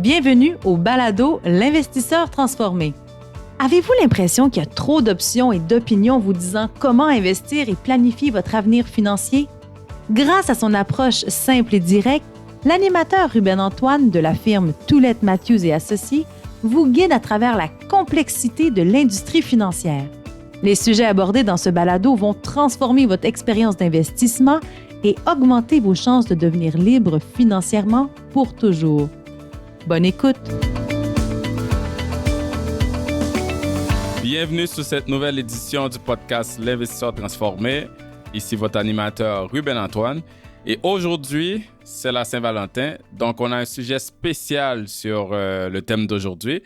Bienvenue au balado L'investisseur transformé. Avez-vous l'impression qu'il y a trop d'options et d'opinions vous disant comment investir et planifier votre avenir financier? Grâce à son approche simple et directe, l'animateur Ruben Antoine de la firme Toulette Matthews et Associés vous guide à travers la complexité de l'industrie financière. Les sujets abordés dans ce balado vont transformer votre expérience d'investissement et augmenter vos chances de devenir libre financièrement pour toujours. Bonne écoute! Bienvenue sur cette nouvelle édition du podcast L'Investisseur transformé. Ici votre animateur Ruben Antoine. Et aujourd'hui, c'est la Saint-Valentin. Donc, on a un sujet spécial sur le thème d'aujourd'hui.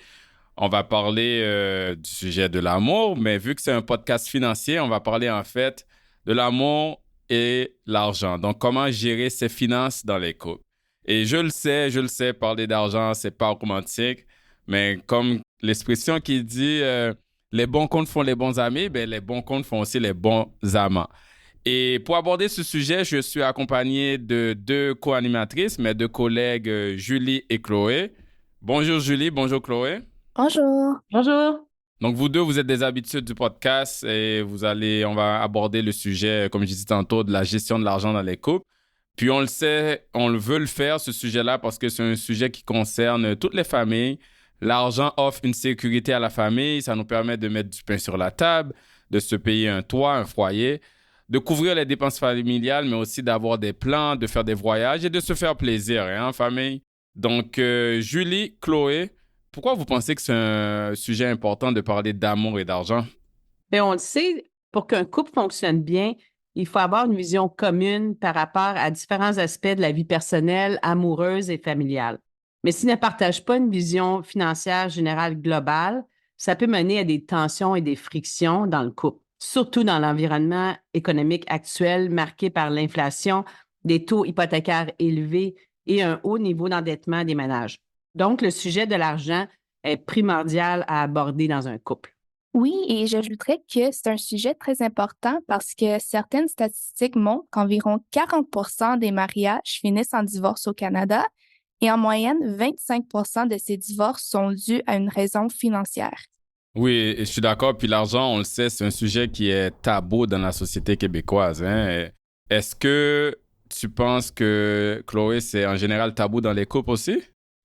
On va parler du sujet de l'amour, mais vu que c'est un podcast financier, on va parler en fait de l'amour et l'argent. Donc, comment gérer ses finances dans les couples. Et je le sais, parler d'argent, c'est pas romantique, mais comme l'expression qui dit les bons comptes font les bons amis, ben les bons comptes font aussi les bons amants. Et pour aborder ce sujet, je suis accompagné de deux co-animatrices, mes deux collègues Julie et Chloé. Bonjour Julie, bonjour Chloé. Bonjour. Bonjour! Donc vous deux, vous êtes des habitués du podcast et on va aborder le sujet, comme je disais tantôt, de la gestion de l'argent dans les couples. Puis on le sait, on veut le faire, ce sujet-là, parce que c'est un sujet qui concerne toutes les familles. L'argent offre une sécurité à la famille, ça nous permet de mettre du pain sur la table, de se payer un toit, un foyer, de couvrir les dépenses familiales, mais aussi d'avoir des plans, de faire des voyages et de se faire plaisir, en famille. Donc, Julie, Chloé, pourquoi vous pensez que c'est un sujet important de parler d'amour et d'argent? Bien, on le sait, pour qu'un couple fonctionne bien, il faut avoir une vision commune par rapport à différents aspects de la vie personnelle, amoureuse et familiale. Mais s'ils ne partagent pas une vision financière générale globale, ça peut mener à des tensions et des frictions dans le couple, surtout dans l'environnement économique actuel marqué par l'inflation, des taux hypothécaires élevés et un haut niveau d'endettement des ménages. Donc, le sujet de l'argent est primordial à aborder dans un couple. Oui, et j'ajouterais que c'est un sujet très important parce que certaines statistiques montrent qu'environ 40% des mariages finissent en divorce au Canada et en moyenne, 25% de ces divorces sont dus à une raison financière. Oui, je suis d'accord. Puis l'argent, on le sait, c'est un sujet qui est tabou dans la société québécoise. Est-ce que tu penses que, Chloé, c'est en général tabou dans les couples aussi?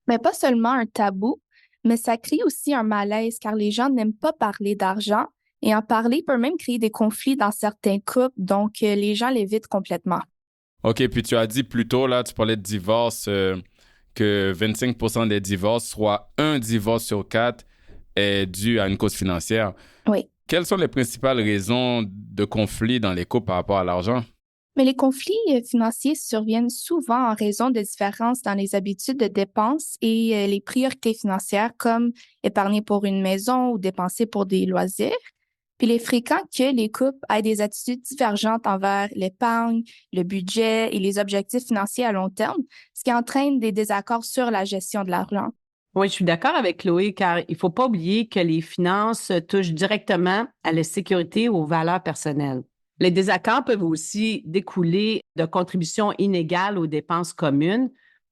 Mais pas seulement un tabou, mais ça crée aussi un malaise car les gens n'aiment pas parler d'argent et en parler peut même créer des conflits dans certains couples, donc les gens l'évitent complètement. OK, puis tu as dit plus tôt, là, tu parlais de divorce, que 25% des divorces, soit un divorce sur 4, est dû à une cause financière. Oui. Quelles sont les principales raisons de conflit dans les couples par rapport à l'argent? Mais les conflits financiers surviennent souvent en raison de différences dans les habitudes de dépenses et les priorités financières comme épargner pour une maison ou dépenser pour des loisirs. Puis il est fréquent que les couples aient des attitudes divergentes envers l'épargne, le budget et les objectifs financiers à long terme, ce qui entraîne des désaccords sur la gestion de l'argent. Oui, je suis d'accord avec Chloé, car il ne faut pas oublier que les finances touchent directement à la sécurité et aux valeurs personnelles. Les désaccords peuvent aussi découler de contributions inégales aux dépenses communes,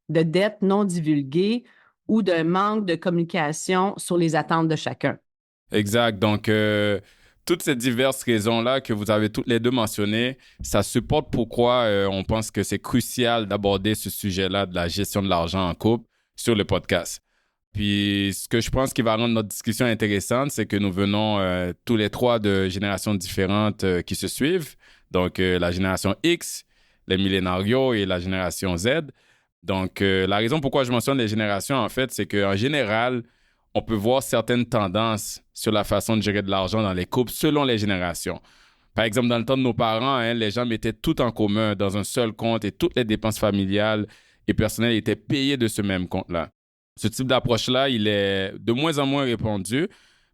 de dettes non divulguées ou d'un manque de communication sur les attentes de chacun. Exact. Donc, toutes ces diverses raisons-là que vous avez toutes les deux mentionnées, ça supporte pourquoi on pense que c'est crucial d'aborder ce sujet-là de la gestion de l'argent en couple sur le podcast. Puis, ce que je pense qui va rendre notre discussion intéressante, c'est que nous venons tous les trois de générations différentes qui se suivent. Donc, la génération X, les millénarios et la génération Z. Donc, la raison pourquoi je mentionne les générations, en fait, c'est qu'en général, on peut voir certaines tendances sur la façon de gérer de l'argent dans les couples selon les générations. Par exemple, dans le temps de nos parents, les gens mettaient tout en commun dans un seul compte et toutes les dépenses familiales et personnelles étaient payées de ce même compte-là. Ce type d'approche-là, il est de moins en moins répandu,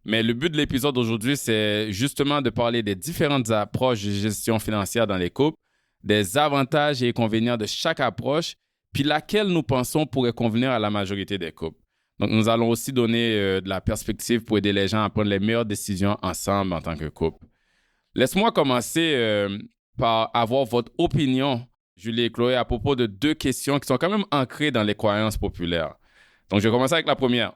mais le but de l'épisode d'aujourd'hui, c'est justement de parler des différentes approches de gestion financière dans les couples, des avantages et inconvénients de chaque approche, puis laquelle nous pensons pourrait convenir à la majorité des couples. Donc, nous allons aussi donner de la perspective pour aider les gens à prendre les meilleures décisions ensemble en tant que couple. Laisse-moi commencer par avoir votre opinion, Julie et Chloé, à propos de deux questions qui sont quand même ancrées dans les croyances populaires. Donc, je vais commencer avec la première.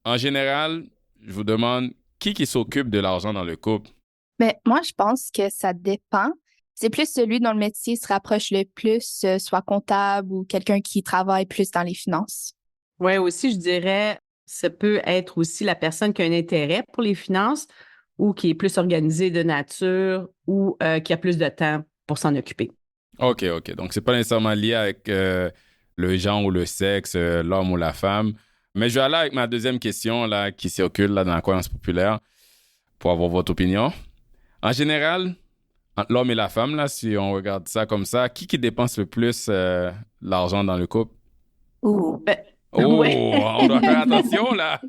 En général, je vous demande qui s'occupe de l'argent dans le couple? Mais moi, je pense que ça dépend. C'est plus celui dont le métier se rapproche le plus, soit comptable ou quelqu'un qui travaille plus dans les finances. Oui, aussi, je dirais, ça peut être aussi la personne qui a un intérêt pour les finances ou qui est plus organisée de nature ou qui a plus de temps pour s'en occuper. OK. Donc, c'est pas nécessairement lié avec le genre ou le sexe, l'homme ou la femme. Mais je vais aller avec ma deuxième question là, qui circule là, dans la croyance populaire pour avoir votre opinion. En général, entre l'homme et la femme, là, si on regarde ça comme ça, qui dépense le plus l'argent dans le couple? Ouh. Oh, Ouais. on doit faire attention là.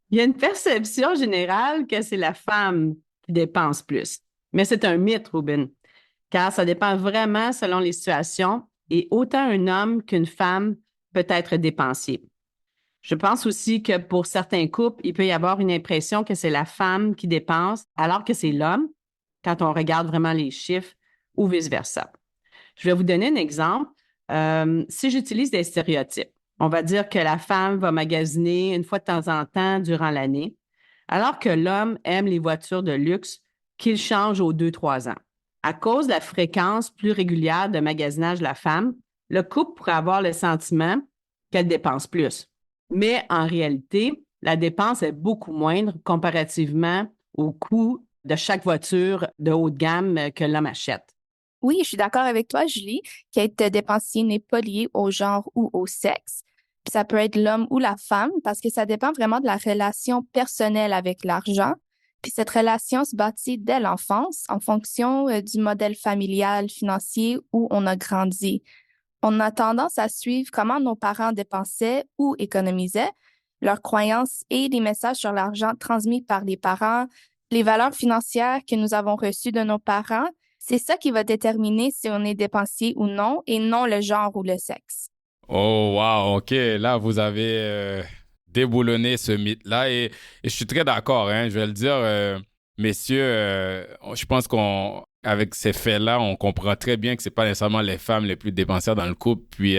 Il y a une perception générale que c'est la femme qui dépense plus. Mais c'est un mythe, Ruben, car ça dépend vraiment selon les situations et autant un homme qu'une femme peut être dépensier. Je pense aussi que pour certains couples, il peut y avoir une impression que c'est la femme qui dépense alors que c'est l'homme quand on regarde vraiment les chiffres ou vice-versa. Je vais vous donner un exemple. Si j'utilise des stéréotypes, on va dire que la femme va magasiner une fois de temps en temps durant l'année, alors que l'homme aime les voitures de luxe qu'il change aux 2-3 ans. À cause de la fréquence plus régulière de magasinage de la femme, le couple pourrait avoir le sentiment qu'elle dépense plus. Mais en réalité, la dépense est beaucoup moindre comparativement au coût de chaque voiture de haut de gamme que l'homme achète. Oui, je suis d'accord avec toi, Julie, qu'être dépensier n'est pas lié au genre ou au sexe. Puis ça peut être l'homme ou la femme parce que ça dépend vraiment de la relation personnelle avec l'argent. Puis cette relation se bâtit dès l'enfance en fonction du modèle familial, financier où on a grandi. On a tendance à suivre comment nos parents dépensaient ou économisaient, leurs croyances et les messages sur l'argent transmis par les parents, les valeurs financières que nous avons reçues de nos parents. C'est ça qui va déterminer si on est dépensier ou non, et non le genre ou le sexe. Oh, wow, OK. Là, vous avez déboulonné ce mythe-là et je suis très d'accord, hein, je vais le dire, messieurs, je pense qu'avec ces faits-là, on comprend très bien que c'est pas nécessairement les femmes les plus dépensières dans le couple. Puis,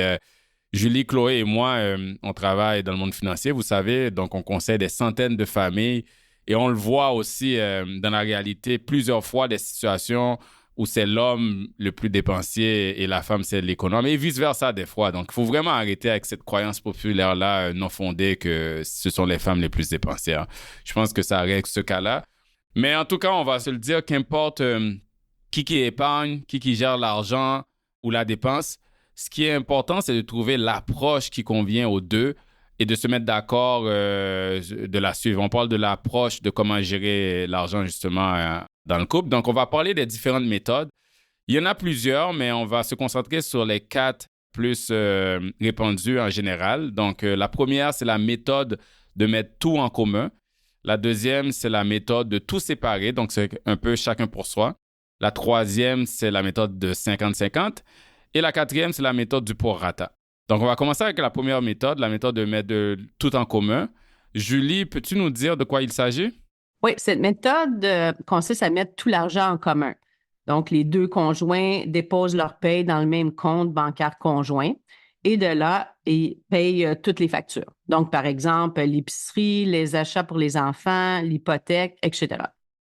Julie, Chloé et moi, on travaille dans le monde financier, vous savez, donc on conseille des centaines de familles et on le voit aussi dans la réalité plusieurs fois des situations où c'est l'homme le plus dépensier et la femme, c'est l'économe, et vice-versa des fois. Donc, il faut vraiment arrêter avec cette croyance populaire-là non fondée que ce sont les femmes les plus dépensières. Je pense que ça règle ce cas-là. Mais en tout cas, on va se le dire, qu'importe qui épargne, qui gère l'argent ou la dépense, ce qui est important, c'est de trouver l'approche qui convient aux deux et de se mettre d'accord de la suivre. On parle de l'approche de comment gérer l'argent, justement, dans le couple. Donc, on va parler des différentes méthodes. Il y en a plusieurs, mais on va se concentrer sur les 4 plus répandues en général. Donc, la première, c'est la méthode de mettre tout en commun. La deuxième, c'est la méthode de tout séparer. Donc, c'est un peu chacun pour soi. La troisième, c'est la méthode de 50-50. Et la quatrième, c'est la méthode du prorata. Donc, on va commencer avec la première méthode, la méthode de mettre tout en commun. Julie, peux-tu nous dire de quoi il s'agit? Oui, cette méthode consiste à mettre tout l'argent en commun. Donc, les deux conjoints déposent leur paye dans le même compte bancaire conjoint et de là, ils payent toutes les factures. Donc, par exemple, l'épicerie, les achats pour les enfants, l'hypothèque, etc.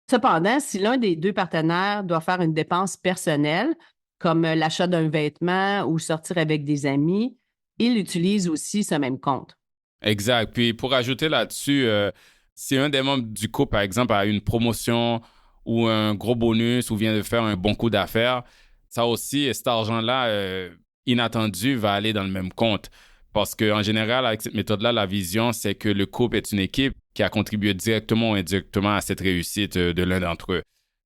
Cependant, si l'un des deux partenaires doit faire une dépense personnelle, comme l'achat d'un vêtement ou sortir avec des amis, il utilise aussi ce même compte. Exact. Puis, pour ajouter là-dessus, si un des membres du couple, par exemple, a une promotion ou un gros bonus ou vient de faire un bon coup d'affaires, ça aussi, cet argent-là, inattendu, va aller dans le même compte. Parce qu'en général, avec cette méthode-là, la vision, c'est que le couple est une équipe qui a contribué directement ou indirectement à cette réussite de l'un d'entre eux.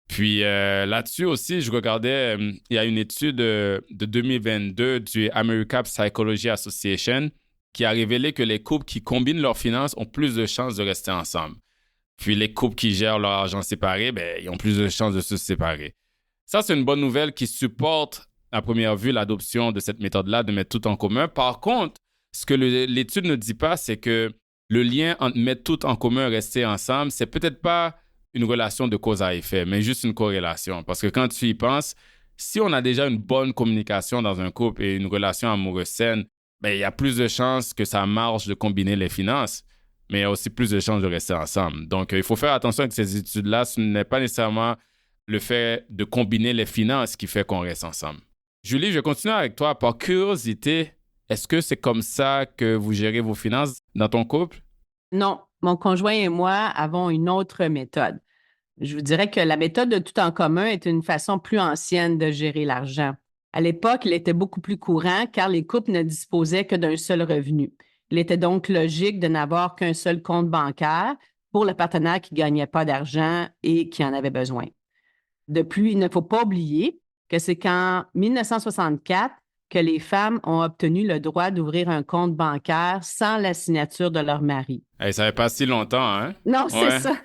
Puis là-dessus aussi, je regardais, il y a une étude de 2022 du American Psychology Association qui a révélé que les couples qui combinent leurs finances ont plus de chances de rester ensemble. Puis les couples qui gèrent leur argent séparé, ils ont plus de chances de se séparer. Ça, c'est une bonne nouvelle qui supporte, à première vue, l'adoption de cette méthode-là, de mettre tout en commun. Par contre, ce que l'étude ne dit pas, c'est que le lien entre mettre tout en commun et rester ensemble, c'est peut-être pas une relation de cause à effet, mais juste une corrélation. Parce que quand tu y penses, si on a déjà une bonne communication dans un couple et une relation amoureuse saine, ben, il y a plus de chances que ça marche de combiner les finances, mais il y a aussi plus de chances de rester ensemble. Donc, il faut faire attention avec ces études-là. Ce n'est pas nécessairement le fait de combiner les finances qui fait qu'on reste ensemble. Julie, je vais continuer avec toi. Par curiosité, est-ce que c'est comme ça que vous gérez vos finances dans ton couple? Non, mon conjoint et moi avons une autre méthode. Je vous dirais que la méthode de tout en commun est une façon plus ancienne de gérer l'argent. À l'époque, il était beaucoup plus courant car les couples ne disposaient que d'un seul revenu. Il était donc logique de n'avoir qu'un seul compte bancaire pour le partenaire qui ne gagnait pas d'argent et qui en avait besoin. De plus, il ne faut pas oublier que c'est qu'en 1964 que les femmes ont obtenu le droit d'ouvrir un compte bancaire sans la signature de leur mari. Hey, ça fait pas si longtemps, hein? Non, c'est Ouais. ça.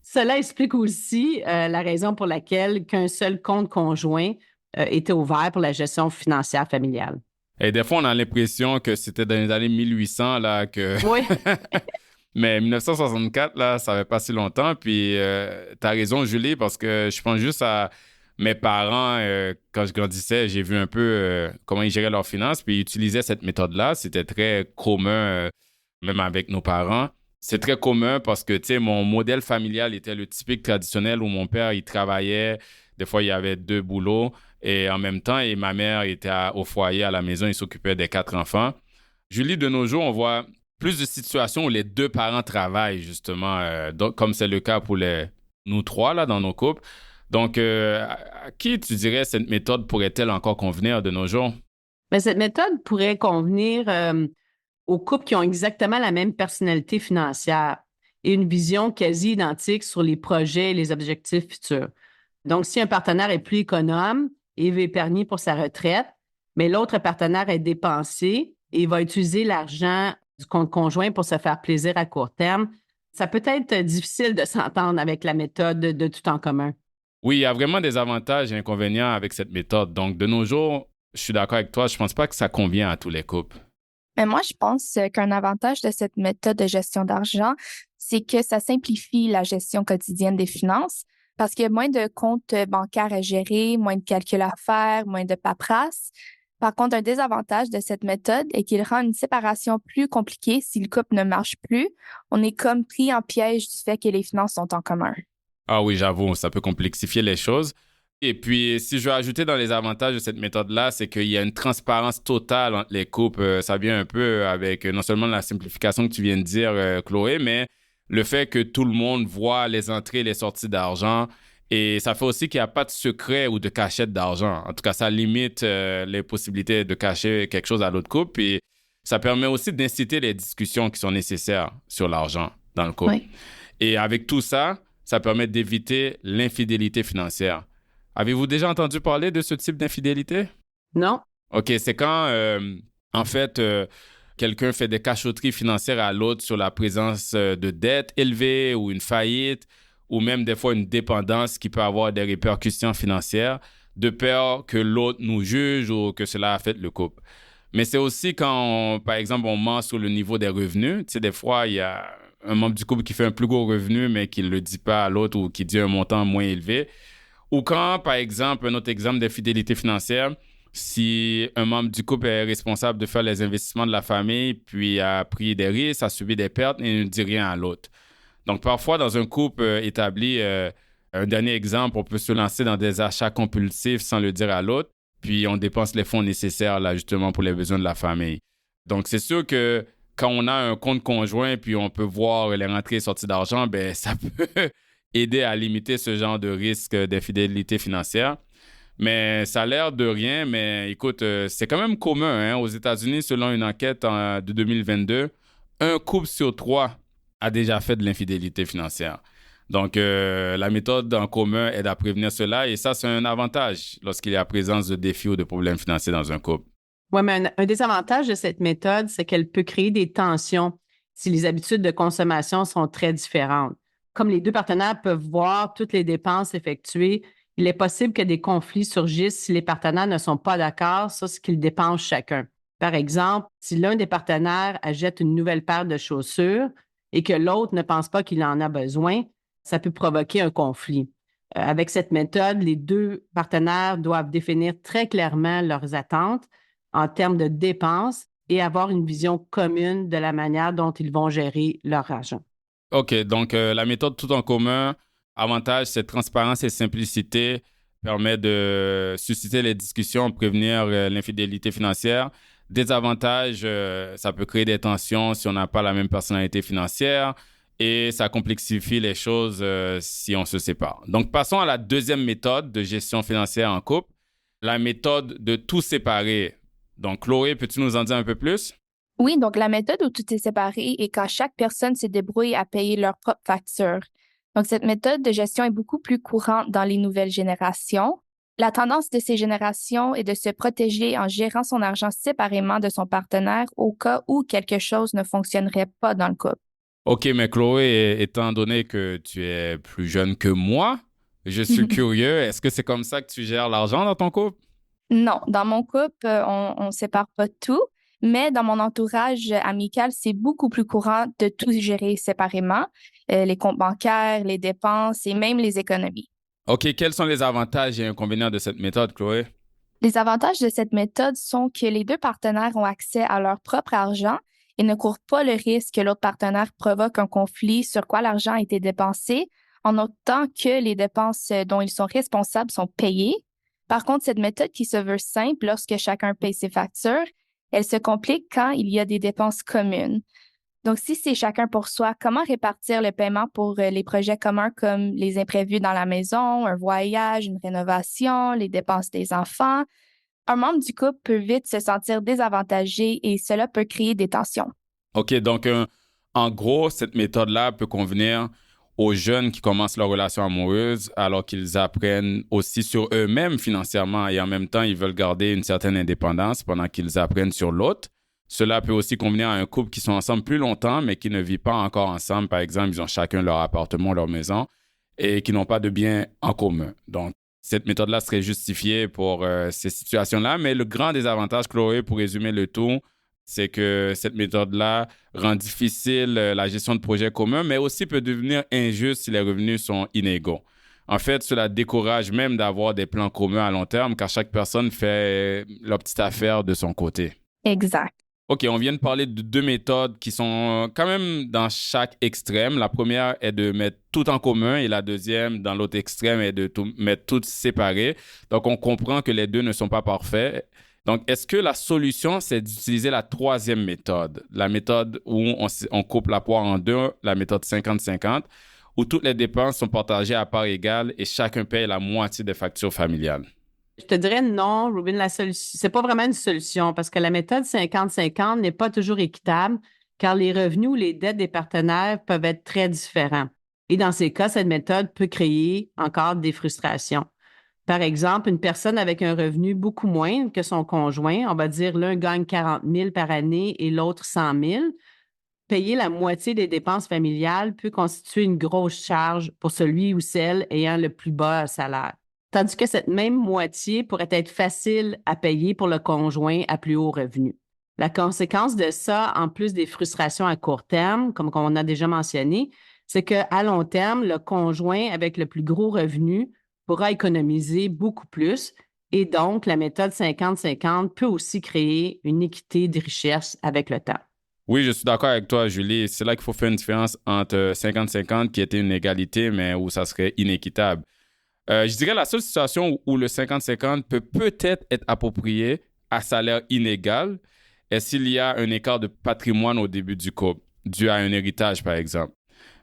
Cela explique aussi la raison pour laquelle qu'un seul compte conjoint était ouvert pour la gestion financière familiale. Et des fois, on a l'impression que c'était dans les années 1800, là, que... Oui. Mais 1964, là, ça fait pas si longtemps. Puis, t'as raison, Julie, parce que je pense juste à mes parents, quand je grandissais, j'ai vu un peu comment ils géraient leurs finances, puis ils utilisaient cette méthode-là. C'était très commun, même avec nos parents. C'est très commun parce que, tu sais, mon modèle familial était le typique traditionnel où mon père, il travaillait. Des fois, il y avait 2 boulots et en même temps, et ma mère était au foyer à la maison, il s'occupait des 4 enfants. Julie, de nos jours, on voit plus de situations où les 2 parents travaillent, justement, donc, comme c'est le cas pour nous 3, là, dans nos couples. Donc, à qui, tu dirais, cette méthode pourrait-elle encore convenir de nos jours? Mais cette méthode pourrait convenir aux couples qui ont exactement la même personnalité financière et une vision quasi identique sur les projets et les objectifs futurs. Donc, si un partenaire est plus économe et veut épargner pour sa retraite, mais l'autre partenaire est dépensé et va utiliser l'argent du compte conjoint pour se faire plaisir à court terme, ça peut être difficile de s'entendre avec la méthode de tout en commun. Oui, il y a vraiment des avantages et inconvénients avec cette méthode. Donc, de nos jours, je suis d'accord avec toi, je pense pas que ça convient à tous les couples. Mais moi, je pense qu'un avantage de cette méthode de gestion d'argent, c'est que ça simplifie la gestion quotidienne des finances parce qu'il y a moins de comptes bancaires à gérer, moins de calculs à faire, moins de paperasse. Par contre, un désavantage de cette méthode est qu'il rend une séparation plus compliquée si le couple ne marche plus. On est comme pris en piège du fait que les finances sont en commun. Ah oui, j'avoue, ça peut complexifier les choses. Et puis, si je veux ajouter dans les avantages de cette méthode-là, c'est qu'il y a une transparence totale entre les couples. Ça vient un peu avec non seulement la simplification que tu viens de dire, Chloé, mais le fait que tout le monde voit les entrées et les sorties d'argent. Et ça fait aussi qu'il n'y a pas de secret ou de cachette d'argent. En tout cas, ça limite les possibilités de cacher quelque chose à l'autre couple. Et ça permet aussi d'inciter les discussions qui sont nécessaires sur l'argent dans le couple. Oui. Et avec tout ça, ça permet d'éviter l'infidélité financière. Avez-vous déjà entendu parler de ce type d'infidélité? Non? OK, c'est quand, en fait, quelqu'un fait des cachotteries financières à l'autre sur la présence de dettes élevées ou une faillite ou même des fois une dépendance qui peut avoir des répercussions financières de peur que l'autre nous juge ou que cela affecte le couple. Mais c'est aussi quand, par exemple, on ment sur le niveau des revenus. Tu sais, des fois, il y a un membre du couple qui fait un plus gros revenu mais qui ne le dit pas à l'autre ou qui dit un montant moins élevé. Ou quand, par exemple, un autre exemple d'infidélité financière, si un membre du couple est responsable de faire les investissements de la famille, puis a pris des risques, a subi des pertes et ne dit rien à l'autre. Donc, parfois, dans un couple établi, un dernier exemple, on peut se lancer dans des achats compulsifs sans le dire à l'autre, puis on dépense les fonds nécessaires, là, justement, pour les besoins de la famille. Donc, c'est sûr que quand on a un compte conjoint, puis on peut voir les rentrées et sorties d'argent, ben ça peut aider à limiter ce genre de risque d'infidélité financière. Mais ça a l'air de rien, mais écoute, c'est quand même commun. Hein? Aux États-Unis, selon une enquête de 2022, un couple sur 3 a déjà fait de l'infidélité financière. Donc, la méthode en commun aide à prévenir cela et ça, c'est un avantage lorsqu'il y a présence de défis ou de problèmes financiers dans un couple. Oui, mais un désavantage de cette méthode, c'est qu'elle peut créer des tensions si les habitudes de consommation sont très différentes. Comme les 2 partenaires peuvent voir toutes les dépenses effectuées, il est possible que des conflits surgissent si les partenaires ne sont pas d'accord sur ce qu'ils dépensent chacun. Par exemple, si l'un des partenaires achète une nouvelle paire de chaussures et que l'autre ne pense pas qu'il en a besoin, ça peut provoquer un conflit. Avec cette méthode, les 2 partenaires doivent définir très clairement leurs attentes en termes de dépenses et avoir une vision commune de la manière dont ils vont gérer leur argent. OK, donc la méthode tout en commun, avantage, c'est transparence et simplicité, permet de susciter les discussions, prévenir l'infidélité financière. Désavantage, ça peut créer des tensions si on n'a pas la même personnalité financière et ça complexifie les choses si on se sépare. Donc, passons à la deuxième méthode de gestion financière en couple, la méthode de tout séparer. Donc, Chloé, peux-tu nous en dire un peu plus? Oui, donc la méthode où tout est séparé est quand chaque personne se débrouille à payer leurs propres factures. Donc, cette méthode de gestion est beaucoup plus courante dans les nouvelles générations. La tendance de ces générations est de se protéger en gérant son argent séparément de son partenaire au cas où quelque chose ne fonctionnerait pas dans le couple. OK, mais Chloé, étant donné que tu es plus jeune que moi, je suis curieux, est-ce que c'est comme ça que tu gères l'argent dans ton couple? Non, dans mon couple, on sépare pas tout, mais dans mon entourage amical, c'est beaucoup plus courant de tout gérer séparément, les comptes bancaires, les dépenses et même les économies. OK, quels sont les avantages et inconvénients de cette méthode, Chloé? Les avantages de cette méthode sont que les deux partenaires ont accès à leur propre argent et ne courent pas le risque que l'autre partenaire provoque un conflit sur quoi l'argent a été dépensé, en autant que les dépenses dont ils sont responsables sont payées. Par contre, cette méthode qui se veut simple lorsque chacun paye ses factures, elle se complique quand il y a des dépenses communes. Donc, si c'est chacun pour soi, comment répartir le paiement pour les projets communs comme les imprévus dans la maison, un voyage, une rénovation, les dépenses des enfants? Un membre du couple peut vite se sentir désavantagé et cela peut créer des tensions. OK, donc en gros, cette méthode-là peut convenir aux jeunes qui commencent leur relation amoureuse alors qu'ils apprennent aussi sur eux-mêmes financièrement et en même temps, ils veulent garder une certaine indépendance pendant qu'ils apprennent sur l'autre. Cela peut aussi convenir à un couple qui sont ensemble plus longtemps mais qui ne vivent pas encore ensemble. Par exemple, ils ont chacun leur appartement, leur maison et qui n'ont pas de biens en commun. Donc, cette méthode-là serait justifiée pour ces situations-là. Mais le grand désavantage, Chloé, pour résumer le tout, c'est que cette méthode-là rend difficile la gestion de projets communs, mais aussi peut devenir injuste si les revenus sont inégaux. En fait, cela décourage même d'avoir des plans communs à long terme car chaque personne fait leur petite affaire de son côté. Exact. OK, on vient de parler de deux méthodes qui sont quand même dans chaque extrême. La première est de mettre tout en commun et la deuxième, dans l'autre extrême, est de mettre tout séparé. Donc, on comprend que les deux ne sont pas parfaits. Donc, est-ce que la solution, c'est d'utiliser la troisième méthode, la méthode où on coupe la poire en deux, la méthode 50-50, où toutes les dépenses sont partagées à part égale et chacun paye la moitié des factures familiales? Je te dirais non, Rubin, la solution, c'est pas vraiment une solution parce que la méthode 50-50 n'est pas toujours équitable car les revenus ou les dettes des partenaires peuvent être très différents. Et dans ces cas, cette méthode peut créer encore des frustrations. Par exemple, une personne avec un revenu beaucoup moindre que son conjoint, on va dire l'un gagne 40 000 par année et l'autre 100 000, payer la moitié des dépenses familiales peut constituer une grosse charge pour celui ou celle ayant le plus bas salaire. Tandis que cette même moitié pourrait être facile à payer pour le conjoint à plus haut revenu. La conséquence de ça, en plus des frustrations à court terme, comme on a déjà mentionné, c'est qu'à long terme, le conjoint avec le plus gros revenu pourra économiser beaucoup plus et donc la méthode 50-50 peut aussi créer une équité de richesse avec le temps. Oui, je suis d'accord avec toi, Julie. C'est là qu'il faut faire une différence entre 50-50 qui était une égalité, mais où ça serait inéquitable. Je dirais la seule situation où le 50-50 peut peut-être être approprié à salaire inégal est s'il y a un écart de patrimoine au début du couple, dû à un héritage, par exemple.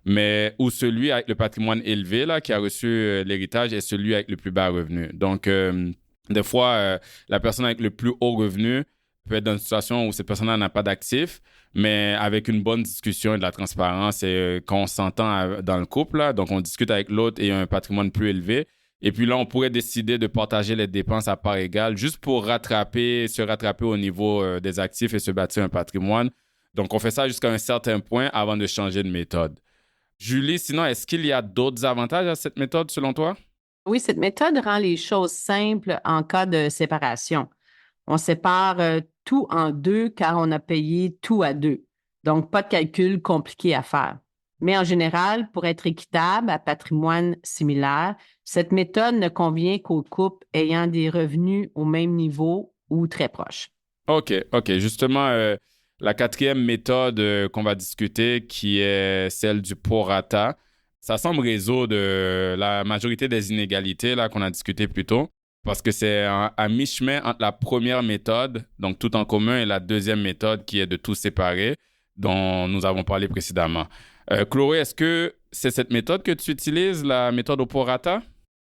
Mais où celui avec le patrimoine élevé, là, qui a reçu l'héritage, est celui avec le plus bas revenu. Donc, des fois, la personne avec le plus haut revenu peut être dans une situation où cette personne-là n'a pas d'actifs, mais avec une bonne discussion et de la transparence et quand on s'entend dans le couple, là, donc on discute avec l'autre et un patrimoine plus élevé. Et puis là, on pourrait décider de partager les dépenses à part égale juste pour se rattraper au niveau des actifs et se bâtir un patrimoine. Donc, on fait ça jusqu'à un certain point avant de changer de méthode. Julie, sinon, est-ce qu'il y a d'autres avantages à cette méthode selon toi? Oui, cette méthode rend les choses simples en cas de séparation. On sépare tout en deux car on a payé tout à deux. Donc, pas de calcul compliqué à faire. Mais en général, pour être équitable à patrimoine similaire, cette méthode ne convient qu'aux couples ayant des revenus au même niveau ou très proches. OK, OK. Justement, la quatrième méthode qu'on va discuter, qui est celle du prorata, ça semble résoudre la majorité des inégalités là, qu'on a discuté plus tôt, parce que c'est à mi-chemin entre la première méthode, donc tout en commun, et la deuxième méthode qui est de tout séparer, dont nous avons parlé précédemment. Chloé, est-ce que c'est cette méthode que tu utilises, la méthode au prorata?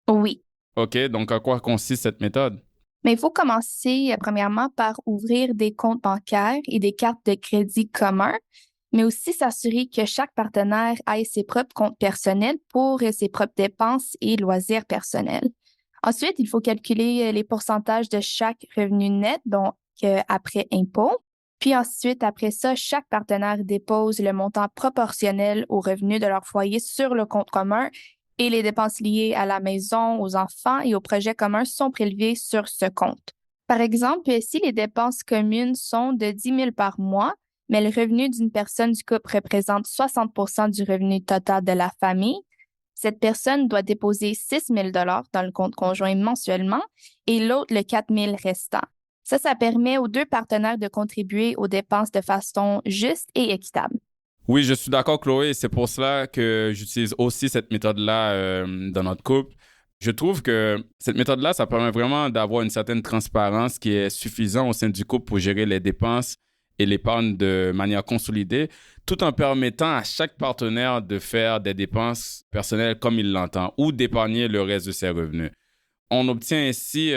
Oui. OK, donc à quoi consiste cette méthode? Mais il faut commencer premièrement par ouvrir des comptes bancaires et des cartes de crédit communs, mais aussi s'assurer que chaque partenaire ait ses propres comptes personnels pour ses propres dépenses et loisirs personnels. Ensuite, il faut calculer les pourcentages de chaque revenu net, donc après impôt. Puis ensuite, après ça, chaque partenaire dépose le montant proportionnel aux revenus de leur foyer sur le compte commun et les dépenses liées à la maison, aux enfants et aux projets communs sont prélevées sur ce compte. Par exemple, si les dépenses communes sont de 10 000 par mois, mais le revenu d'une personne du couple représente 60 du revenu total de la famille, cette personne doit déposer 6 000 dans le compte conjoint mensuellement et l'autre le 4 000 restant. Ça permet aux deux partenaires de contribuer aux dépenses de façon juste et équitable. Oui, je suis d'accord, Chloé. C'est pour cela que j'utilise aussi cette méthode-là dans notre couple. Je trouve que cette méthode-là, ça permet vraiment d'avoir une certaine transparence qui est suffisante au sein du couple pour gérer les dépenses et l'épargne de manière consolidée, tout en permettant à chaque partenaire de faire des dépenses personnelles comme il l'entend ou d'épargner le reste de ses revenus. On obtient ainsi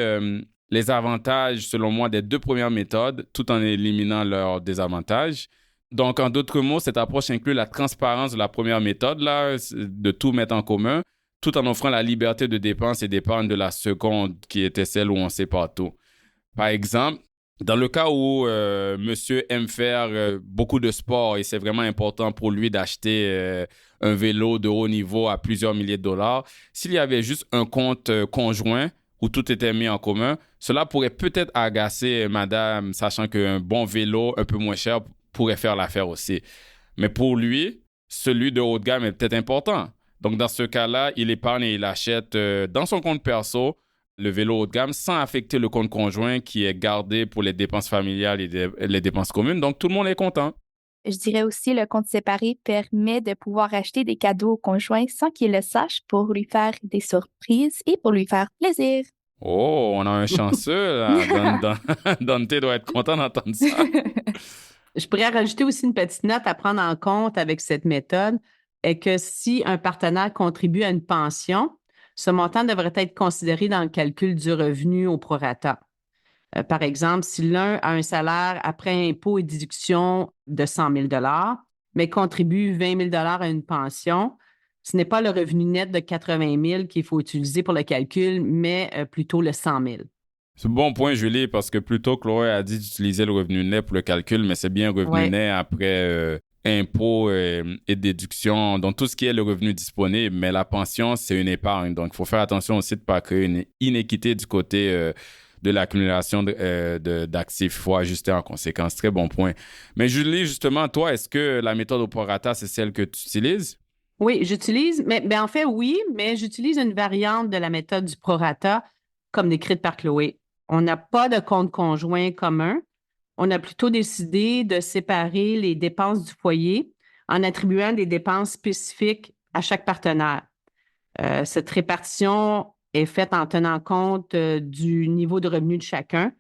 les avantages, selon moi, des deux premières méthodes, tout en éliminant leurs désavantages. Donc, en d'autres mots, cette approche inclut la transparence de la première méthode, là, de tout mettre en commun, tout en offrant la liberté de dépense et d'épargne de la seconde, qui était celle où on sépare tout. Par exemple, dans le cas où monsieur aime faire beaucoup de sport et c'est vraiment important pour lui d'acheter un vélo de haut niveau à plusieurs milliers de dollars, s'il y avait juste un compte conjoint où tout était mis en commun, cela pourrait peut-être agacer madame, sachant qu'un bon vélo un peu moins cher pourrait faire l'affaire aussi. Mais pour lui, celui de haut de gamme est peut-être important. Donc, dans ce cas-là, il épargne et il achète dans son compte perso le vélo haut de gamme sans affecter le compte conjoint qui est gardé pour les dépenses familiales et les dépenses communes. Donc, tout le monde est content. Je dirais aussi le compte séparé permet de pouvoir acheter des cadeaux au conjoint sans qu'il le sache pour lui faire des surprises et pour lui faire plaisir. Oh, on a un chanceux, là. Dante doit être content d'entendre ça. Je pourrais rajouter aussi une petite note à prendre en compte avec cette méthode, est que si un partenaire contribue à une pension, ce montant devrait être considéré dans le calcul du revenu au prorata. Par exemple, si l'un a un salaire après impôts et déductions de 100 000 mais contribue 20 000 à une pension, ce n'est pas le revenu net de 80 000 qu'il faut utiliser pour le calcul, mais plutôt le 100 000. C'est un bon point, Julie, parce que plutôt Chloé a dit d'utiliser le revenu net pour le calcul, mais c'est bien revenu net après impôts et déductions, donc tout ce qui est le revenu disponible. Mais la pension, c'est une épargne. Donc, il faut faire attention aussi de ne pas créer une inéquité du côté de l'accumulation d'actifs. Il faut ajuster en conséquence. Très bon point. Mais Julie, justement, toi, est-ce que la méthode au prorata, c'est celle que tu utilises? Oui, j'utilise, mais en fait, oui, mais j'utilise une variante de la méthode du prorata comme décrite par Chloé. On n'a pas de compte conjoint commun. On a plutôt décidé de séparer les dépenses du foyer en attribuant des dépenses spécifiques à chaque partenaire. Cette répartition est faite en tenant compte du niveau de revenu de chacun.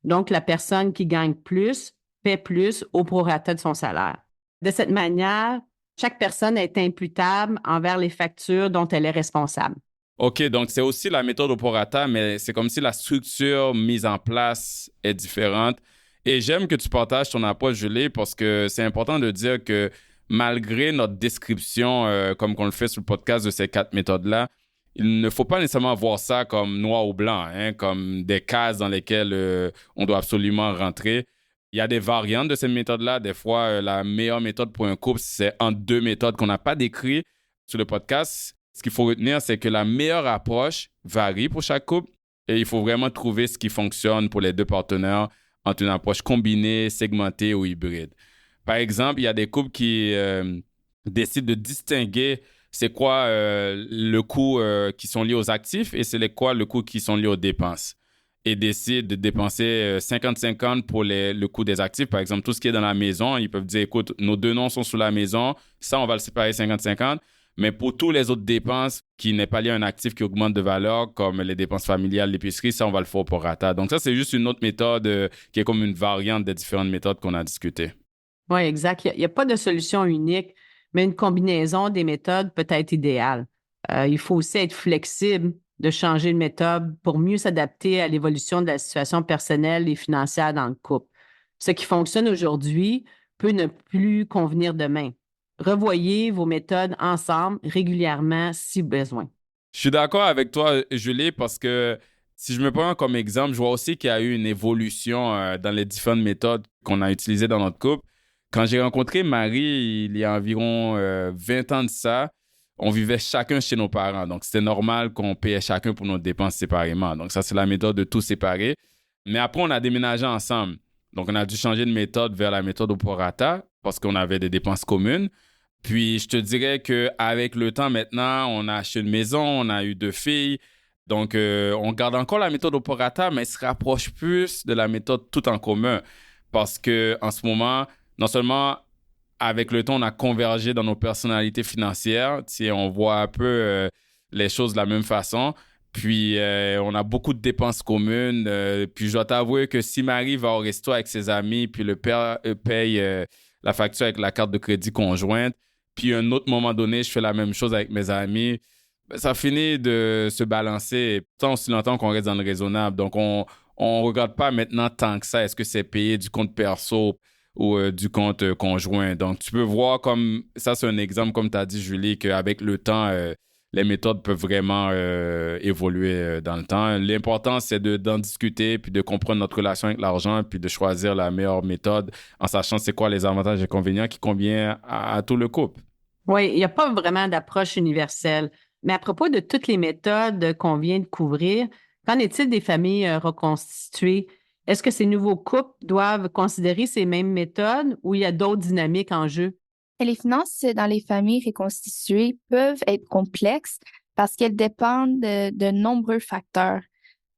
Donc, la personne qui gagne plus paie plus au prorata de son salaire. De cette manière, chaque personne est imputable envers les factures dont elle est responsable. OK, donc c'est aussi la méthode au prorata, mais c'est comme si la structure mise en place est différente. Et j'aime que tu partages ton approche, Julie, parce que c'est important de dire que malgré notre description, comme qu'on le fait sur le podcast de ces 4 méthodes-là, il ne faut pas nécessairement voir ça comme noir ou blanc, hein, comme des cases dans lesquelles on doit absolument rentrer. Il y a des variantes de ces méthodes-là. Des fois, la meilleure méthode pour un couple, c'est entre 2 méthodes qu'on n'a pas décrites sur le podcast. Ce qu'il faut retenir, c'est que la meilleure approche varie pour chaque couple et il faut vraiment trouver ce qui fonctionne pour les deux partenaires entre une approche combinée, segmentée ou hybride. Par exemple, il y a des couples qui décident de distinguer c'est quoi le coût qui sont liés aux actifs et c'est quoi le coût qui sont liés aux dépenses. et décident de dépenser 50-50 pour le coût des actifs, par exemple, tout ce qui est dans la maison, ils peuvent dire, écoute, nos deux noms sont sous la maison, ça, on va le séparer 50-50. Mais pour tous les autres dépenses qui n'est pas liées à un actif qui augmente de valeur, comme les dépenses familiales, l'épicerie, ça, on va le faire au prorata. Donc ça, c'est juste une autre méthode qui est comme une variante des différentes méthodes qu'on a discutées. Oui, exact. Il n'y a pas de solution unique, mais une combinaison des méthodes peut être idéale. Il faut aussi être flexible de changer de méthode pour mieux s'adapter à l'évolution de la situation personnelle et financière dans le couple. Ce qui fonctionne aujourd'hui peut ne plus convenir demain. Revoyez vos méthodes ensemble régulièrement si besoin. Je suis d'accord avec toi, Julie, parce que si je me prends comme exemple, je vois aussi qu'il y a eu une évolution dans les différentes méthodes qu'on a utilisées dans notre couple. Quand j'ai rencontré Marie, il y a environ 20 ans de ça, on vivait chacun chez nos parents. Donc, c'était normal qu'on payait chacun pour nos dépenses séparément. Donc, ça, c'est la méthode de tout séparer. Mais après, on a déménagé ensemble. Donc, on a dû changer de méthode vers la méthode au prorata parce qu'on avait des dépenses communes. Puis, je te dirais qu'avec le temps, maintenant, on a acheté une maison, on a eu 2 filles. Donc, on garde encore la méthode au prorata, mais elle se rapproche plus de la méthode tout en commun. Parce qu'en ce moment, non seulement avec le temps, on a convergé dans nos personnalités financières. Tu sais, on voit un peu les choses de la même façon. Puis, on a beaucoup de dépenses communes. Puis, je dois t'avouer que si Marie va au resto avec ses amis, puis le père paye la facture avec la carte de crédit conjointe, puis à un autre moment donné, je fais la même chose avec mes amis, ben, ça finit de se balancer tant aussi longtemps qu'on reste dans le raisonnable. Donc, on ne regarde pas maintenant tant que ça. Est-ce que c'est payé du compte perso ou du compte conjoint? Donc, tu peux voir comme ça, c'est un exemple, comme tu as dit, Julie, qu'avec le temps, les méthodes peuvent vraiment évoluer dans le temps. L'important, c'est d'en discuter, puis de comprendre notre relation avec l'argent, puis de choisir la meilleure méthode en sachant c'est quoi les avantages et inconvénients qui conviennent à tout le couple. Oui, il n'y a pas vraiment d'approche universelle. Mais à propos de toutes les méthodes qu'on vient de couvrir, qu'en est-il des familles reconstituées? Est-ce que ces nouveaux couples doivent considérer ces mêmes méthodes ou il y a d'autres dynamiques en jeu? Et les finances dans les familles reconstituées peuvent être complexes parce qu'elles dépendent de nombreux facteurs.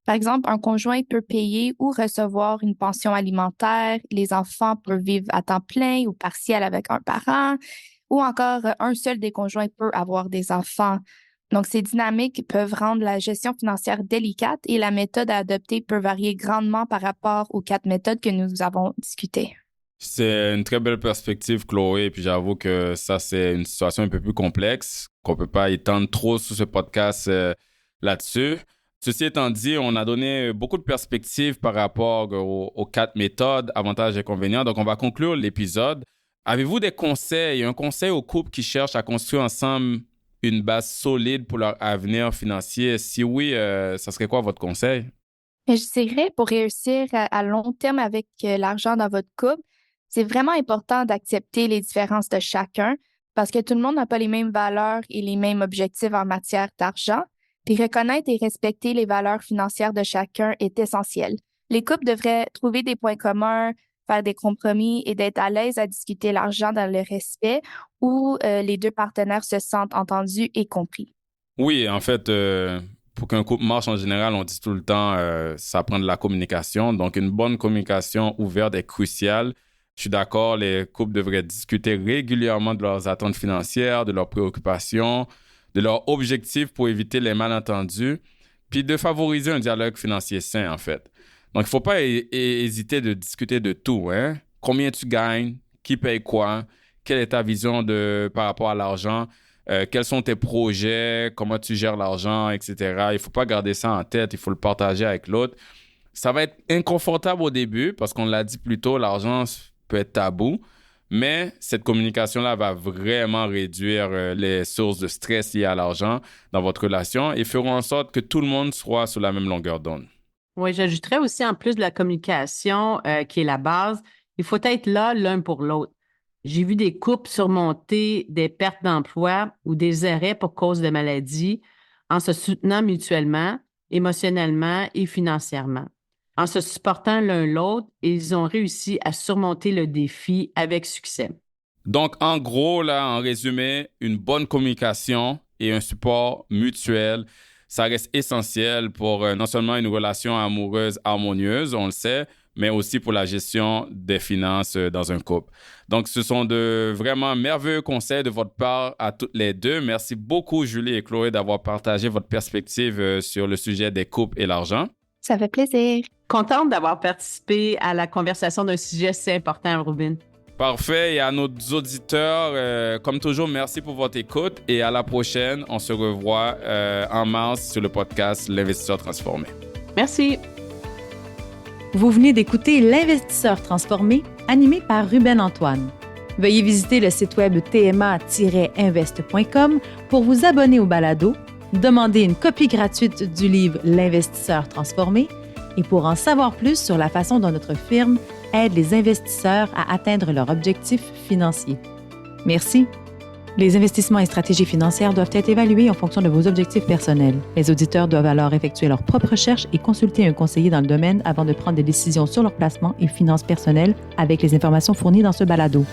Par exemple, un conjoint peut payer ou recevoir une pension alimentaire, les enfants peuvent vivre à temps plein ou partiel avec un parent, ou encore un seul des conjoints peut avoir des enfants. Donc, ces dynamiques peuvent rendre la gestion financière délicate et la méthode à adopter peut varier grandement par rapport aux 4 méthodes que nous avons discutées. C'est une très belle perspective, Chloé. Puis j'avoue que ça, c'est une situation un peu plus complexe, qu'on ne peut pas étendre trop sur ce podcast là-dessus. Ceci étant dit, on a donné beaucoup de perspectives par rapport aux 4 méthodes, avantages et inconvénients. Donc, on va conclure l'épisode. Avez-vous des conseils, un conseil aux couples qui cherchent à construire ensemble une base solide pour leur avenir financier? Si oui, ça serait quoi votre conseil? Mais je dirais, pour réussir à long terme avec l'argent dans votre couple, c'est vraiment important d'accepter les différences de chacun parce que tout le monde n'a pas les mêmes valeurs et les mêmes objectifs en matière d'argent. Puis reconnaître et respecter les valeurs financières de chacun est essentiel. Les couples devraient trouver des points communs, faire des compromis et d'être à l'aise à discuter l'argent dans le respect où les 2 partenaires se sentent entendus et compris. Oui, en fait, pour qu'un couple marche en général, on dit tout le temps, ça prend de la communication. Donc, une bonne communication ouverte est cruciale. Je suis d'accord, les couples devraient discuter régulièrement de leurs attentes financières, de leurs préoccupations, de leurs objectifs pour éviter les malentendus, puis de favoriser un dialogue financier sain, en fait. Donc, il ne faut pas hésiter de discuter de tout, hein? Combien tu gagnes? Qui paye quoi? Quelle est ta vision par rapport à l'argent? Quels sont tes projets? Comment tu gères l'argent, etc. Il ne faut pas garder ça en tête, il faut le partager avec l'autre. Ça va être inconfortable au début parce qu'on l'a dit plus tôt, l'argent peut être tabou, mais cette communication-là va vraiment réduire les sources de stress liées à l'argent dans votre relation et feront en sorte que tout le monde soit sur la même longueur d'onde. Oui, j'ajouterais aussi, en plus de la communication qui est la base, il faut être là l'un pour l'autre. J'ai vu des couples surmonter des pertes d'emploi ou des arrêts pour cause de maladie en se soutenant mutuellement, émotionnellement et financièrement. En se supportant l'un l'autre, ils ont réussi à surmonter le défi avec succès. Donc, en gros, là, en résumé, une bonne communication et un support mutuel, ça reste essentiel pour non seulement une relation amoureuse harmonieuse, on le sait, mais aussi pour la gestion des finances dans un couple. Donc, ce sont de vraiment merveilleux conseils de votre part à toutes les deux. Merci beaucoup, Julie et Chloé, d'avoir partagé votre perspective sur le sujet des couples et l'argent. Ça fait plaisir. Contente d'avoir participé à la conversation d'un sujet si important, Rubin. Parfait. Et à nos auditeurs, comme toujours, merci pour votre écoute et à la prochaine. On se revoit en mars sur le podcast L'Investisseur transformé. Merci. Vous venez d'écouter L'Investisseur transformé, animé par Ruben Antoine. Veuillez visiter le site web tma-invest.com pour vous abonner au balado, demander une copie gratuite du livre L'Investisseur transformé et pour en savoir plus sur la façon dont notre firme aide les investisseurs à atteindre leurs objectifs financiers. Merci. Les investissements et stratégies financières doivent être évalués en fonction de vos objectifs personnels. Les auditeurs doivent alors effectuer leurs propres recherches et consulter un conseiller dans le domaine avant de prendre des décisions sur leur placement et finances personnelles avec les informations fournies dans ce balado.